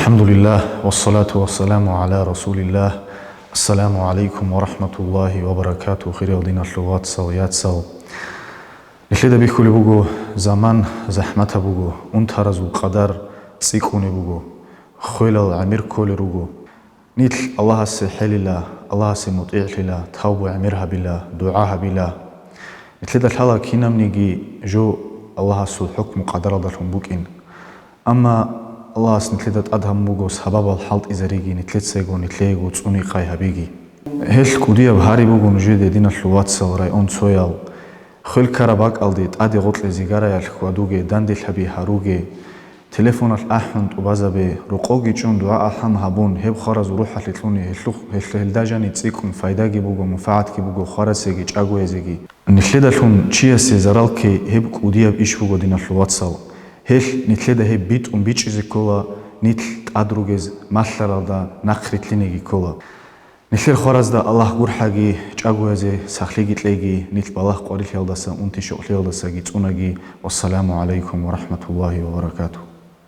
الحمد لله والصلاة والسلام على رسول الله. السلام عليكم ورحمة الله وبركاته. خير دين اللغات سويات سو نحلد بيكل بوجو زمان زحمة بوجو انترزو قدر سيكون بوجو خيل العمير كل روجو نيت الله سحل الله الله سمطيع لله توب عمرها بالله دعاها بالله نحلد الحلا كنا منيجي جو الله سو حكم قدر ضلهم بوكين أما الله سنتلدت أدهم بوجو سبب الحلط إزريجي نتلت سيجو نتليجو تصوني قاي هبيجي هل كوديا بهاري بوجو نجد دين اللغات سلراي أون سويال خل كرباك ألديت أدي غطل زيجارة الخوادوجي داندي الحبي هاروجي تليفون الأحمد وبازبي رقوقي جون دعاء الحم هبون هب خرز وروح لتلوني هل تسيكم فايداجي بوجو منفعتكي بوجو خرسيجي جاجو زيجي نتلدتهم تشيا سيزرالكي هب كوديا بإيش بوجو دين اللغات سل هل نتلدا هي بيت بيتشيزي كولا نتل أدروجز مالرالدا نقرتلينيجي كولا نتل خرز دا الله غور حاجي جاغوزي سخليجي تلاقي نتل بالله قاري خيال دسا أنتي شغل خيال دسا جيت والسلام عليكم ورحمة الله وبركاته.